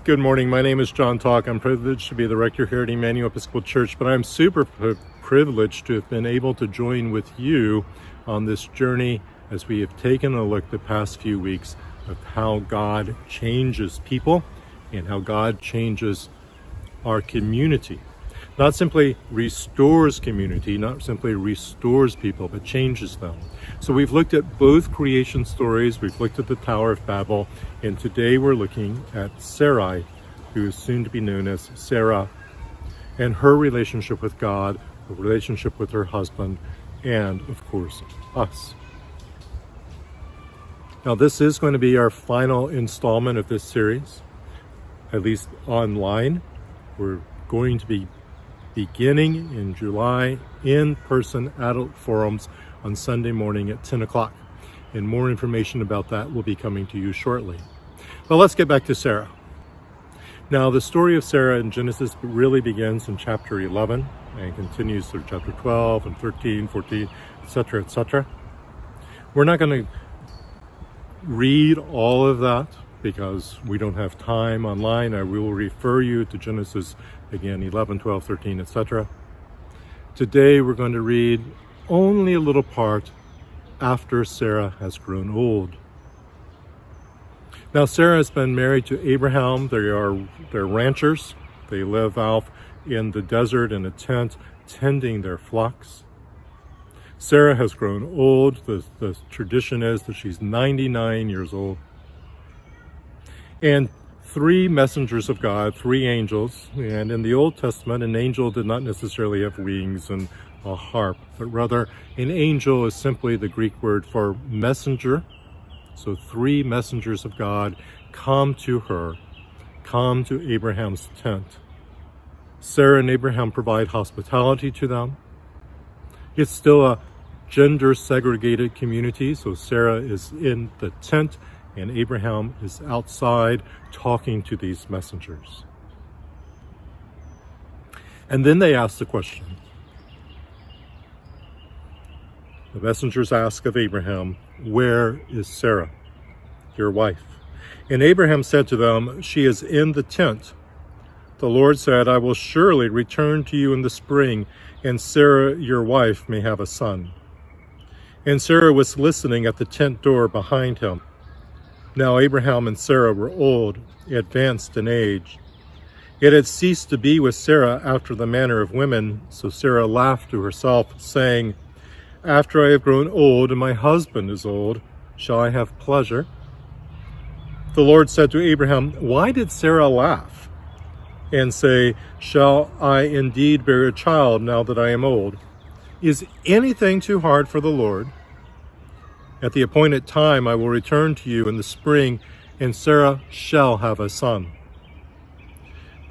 Good morning. My name is John Talk. I'm privileged to be the rector here at Emmanuel Episcopal Church, but I'm super privileged to have been able to join with you on this journey as we have taken a look the past few weeks of how God changes people and how God changes our community. Not simply restores community, not simply restores people, but changes them. So we've looked at both creation stories, we've looked at the Tower of Babel, and today we're looking at Sarai, who is soon to be known as Sarah, and her relationship with God, her relationship with her husband, and of course, us. Now this is going to be our final installment of this series, at least online. We're going to be beginning in July, in-person adult forums on Sunday morning at 10 o'clock. And more information about that will be coming to you shortly. But let's get back to Sarah. Now, the story of Sarah in Genesis really begins in chapter 11 and continues through chapter 12 and 13, 14, etc., etc. We're not going to read all of that because we don't have time online. I will refer you to Genesis, again, 11, 12, 13, etc. Today we're going to read only a little part after Sarah has grown old. Now Sarah has been married to Abraham. They're ranchers. They live out in the desert in a tent, tending their flocks. Sarah has grown old. The tradition is that she's 99 years old. And three messengers of God, three angels, and in the Old Testament, an angel did not necessarily have wings and a harp, but rather an angel is simply the Greek word for messenger. So three messengers of God come to her, come to Abraham's tent. Sarah and Abraham provide hospitality to them. It's still a gender segregated community, so Sarah is in the tent and Abraham is outside talking to these messengers. And then they ask the question. The messengers ask of Abraham, "Where is Sarah, your wife?" And Abraham said to them, "She is in the tent." The Lord said, "I will surely return to you in the spring, and Sarah, your wife, may have a son." And Sarah was listening at the tent door behind him. Now Abraham and Sarah were old, advanced in age. It had ceased to be with Sarah after the manner of women, so Sarah laughed to herself, saying, "After I have grown old and my husband is old, shall I have pleasure?" The Lord said to Abraham, "Why did Sarah laugh and say, 'Shall I indeed bear a child now that I am old?' Is anything too hard for the Lord? At the appointed time I will return to you in the spring, and Sarah shall have a son."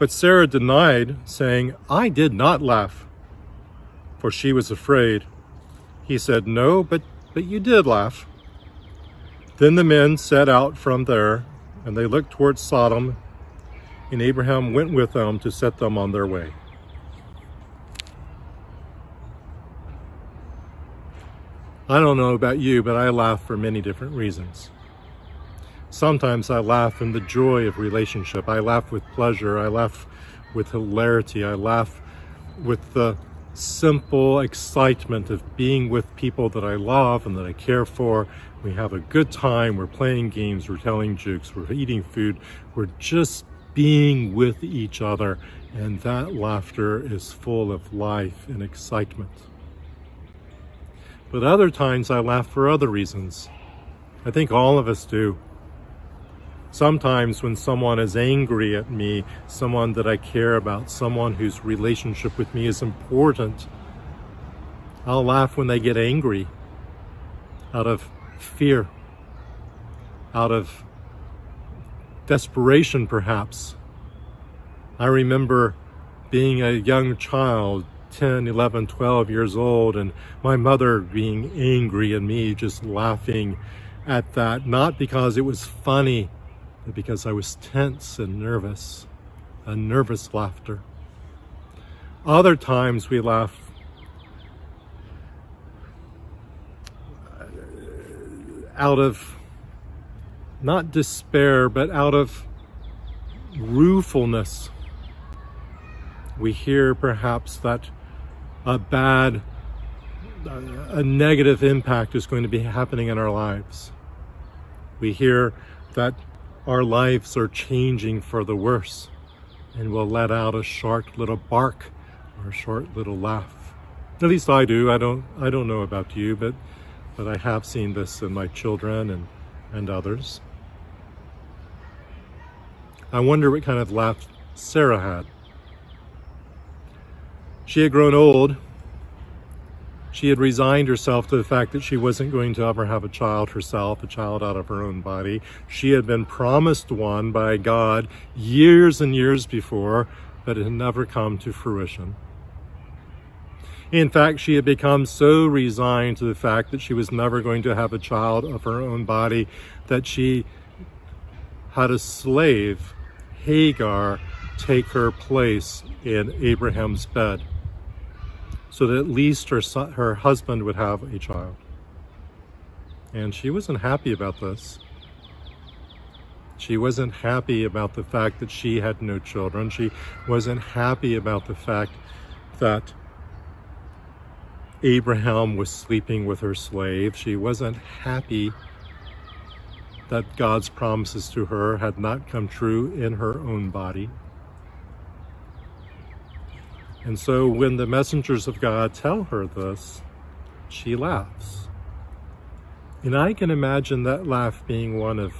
But Sarah denied, saying, "I did not laugh," for she was afraid. He said, "No, but you did laugh." Then the men set out from there, and they looked towards Sodom, and Abraham went with them to set them on their way. I don't know about you, but I laugh for many different reasons. Sometimes I laugh in the joy of relationship. I laugh with pleasure. I laugh with hilarity. I laugh with the simple excitement of being with people that I love and that I care for. We have a good time. We're playing games. We're telling jokes. We're eating food. We're just being with each other. And that laughter is full of life and excitement. But other times I laugh for other reasons. I think all of us do. Sometimes when someone is angry at me, someone that I care about, someone whose relationship with me is important, I'll laugh when they get angry out of fear, out of desperation perhaps. I remember being a young child, 10, 11, 12 years old, and my mother being angry and me just laughing at that, not because it was funny, but because I was tense and nervous, a nervous laughter. Other times we laugh out of not despair, but out of ruefulness. We hear perhaps that a negative impact is going to be happening in our lives. We hear that our lives are changing for the worse, and we'll let out a short little bark or a short little laugh. At least I do. I don't know about you, but I have seen this in my children and others. I wonder what kind of laugh Sarah had. She had grown old. She had resigned herself to the fact that she wasn't going to ever have a child herself, a child out of her own body. She had been promised one by God years and years before, but it had never come to fruition. In fact, she had become so resigned to the fact that she was never going to have a child of her own body that she had a slave, Hagar, take her place in Abraham's bed, so that at least her husband would have a child. And she wasn't happy about this. She wasn't happy about the fact that she had no children. She wasn't happy about the fact that Abraham was sleeping with her slave. She wasn't happy that God's promises to her had not come true in her own body. And so when the messengers of God tell her this, she laughs. And I can imagine that laugh being one of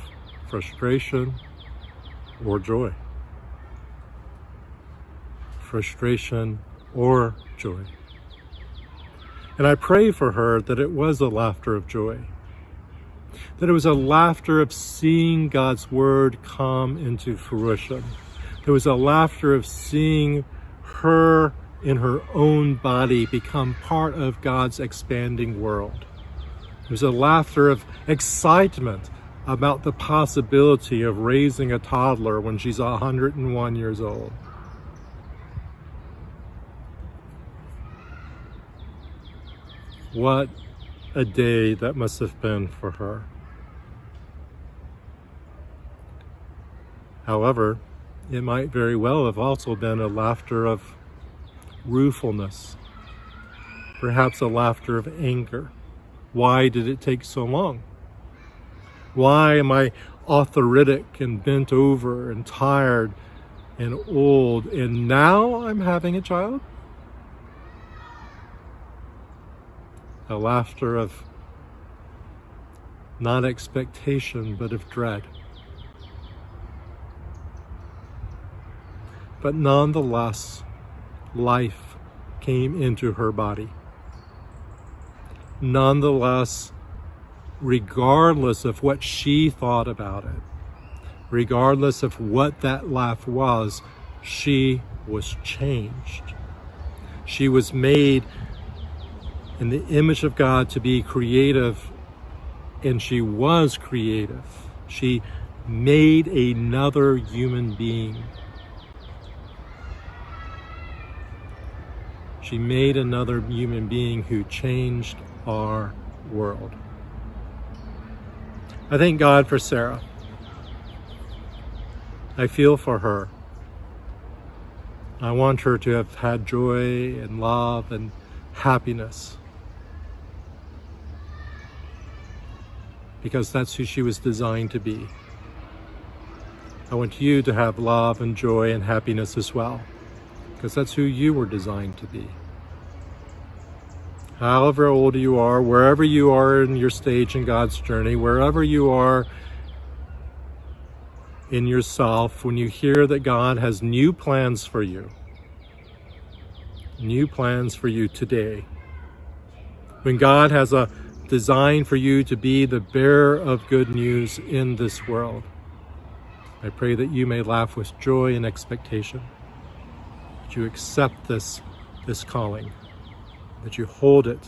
frustration or joy. Frustration or joy. And I pray for her that it was a laughter of joy. That it was a laughter of seeing God's word come into fruition. There was a laughter of seeing her in her own body become part of God's expanding world. There's a laughter of excitement about the possibility of raising a toddler when she's 101 years old. What a day that must have been for her. However, it might very well have also been a laughter of ruefulness, perhaps a laughter of anger. Why did it take so long? Why am I arthritic and bent over and tired and old, and now I'm having a child? A laughter of not expectation, but of dread. But nonetheless, life came into her body. Nonetheless, regardless of what she thought about it, regardless of what that laugh was, she was changed. She was made in the image of God to be creative, and she was creative. She made another human being. She made another human being who changed our world. I thank God for Sarah. I feel for her. I want her to have had joy and love and happiness, because that's who she was designed to be. I want you to have love and joy and happiness as well, because that's who you were designed to be. However old you are, wherever you are in your stage in God's journey, wherever you are in yourself, when you hear that God has new plans for you today, when God has a design for you to be the bearer of good news in this world, I pray that you may laugh with joy and expectation, that you accept this calling, that you hold it